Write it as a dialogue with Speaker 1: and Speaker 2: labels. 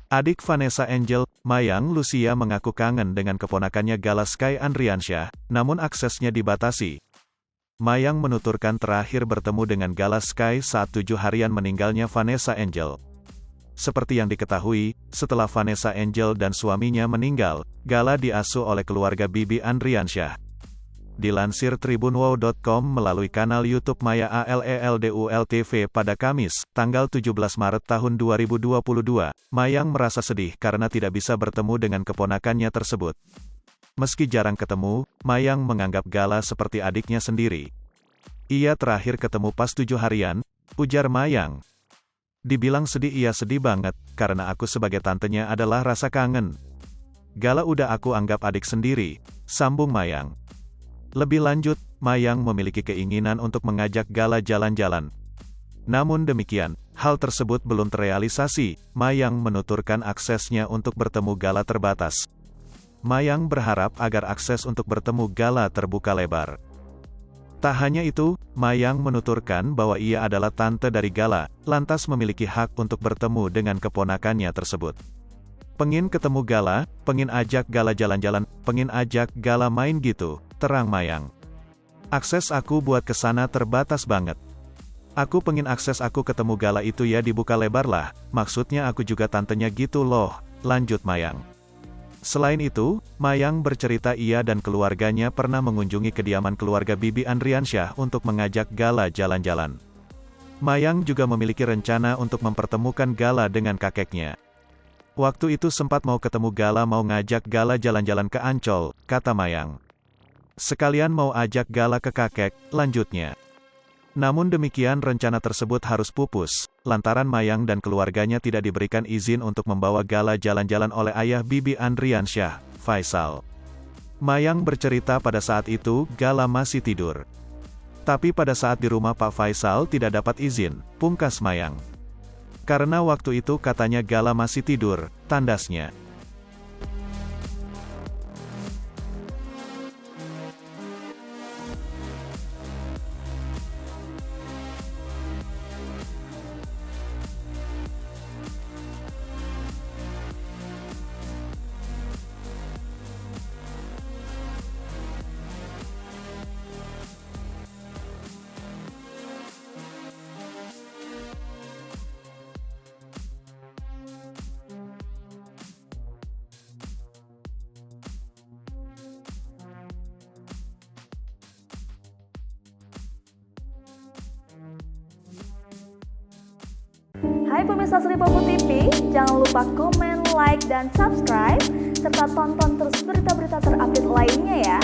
Speaker 1: Adik Vanessa Angel, Mayang Lucia mengaku kangen dengan keponakannya Gala Sky Andriansyah, namun aksesnya dibatasi. Mayang menuturkan terakhir bertemu dengan Gala Sky saat 7 harian meninggalnya Vanessa Angel. Seperti yang diketahui, setelah Vanessa Angel dan suaminya meninggal, Gala diasuh oleh keluarga Bibi Andriansyah. Dilansir tribunwow.com melalui kanal YouTube Maya ALELDUL TV pada Kamis, tanggal 17 Maret tahun 2022, Mayang merasa sedih karena tidak bisa bertemu dengan keponakannya tersebut. Meski jarang ketemu, Mayang menganggap Gala seperti adiknya sendiri. Ia terakhir ketemu pas 7 harian, ujar Mayang. Dibilang sedih, ia sedih banget, karena aku sebagai tantenya adalah rasa kangen. Gala udah aku anggap adik sendiri, sambung Mayang. Lebih lanjut, Mayang memiliki keinginan untuk mengajak Gala jalan-jalan. Namun demikian, hal tersebut belum terrealisasi. Mayang menuturkan aksesnya untuk bertemu Gala terbatas. Mayang berharap agar akses untuk bertemu Gala terbuka lebar. Tak hanya itu, Mayang menuturkan bahwa ia adalah tante dari Gala, lantas memiliki hak untuk bertemu dengan keponakannya tersebut. Pengin ketemu Gala, pengin ajak Gala jalan-jalan, pengin ajak Gala main gitu, terang Mayang. Akses aku buat kesana terbatas banget. Aku pengin akses aku ketemu Gala itu ya dibuka lebar lah, maksudnya aku juga tantenya gitu loh, lanjut Mayang. Selain itu, Mayang bercerita ia dan keluarganya pernah mengunjungi kediaman keluarga Bibi Andriansyah untuk mengajak Gala jalan-jalan. Mayang juga memiliki rencana untuk mempertemukan Gala dengan kakeknya. Waktu itu sempat mau ketemu Gala, mau ngajak Gala jalan-jalan ke Ancol, kata Mayang. Sekalian mau ajak Gala ke kakek, lanjutnya. Namun demikian rencana tersebut harus pupus, lantaran Mayang dan keluarganya tidak diberikan izin untuk membawa Gala jalan-jalan oleh ayah Bibi Andriansyah, Faisal. Mayang bercerita pada saat itu, Gala masih tidur. Tapi pada saat di rumah Pak Faisal tidak dapat izin, pungkas Mayang. Karena waktu itu katanya Gala masih tidur, tandasnya.
Speaker 2: Hai pemirsa Sri Popo TV, jangan lupa komen, like, dan subscribe, serta tonton terus berita-berita terupdate lainnya ya.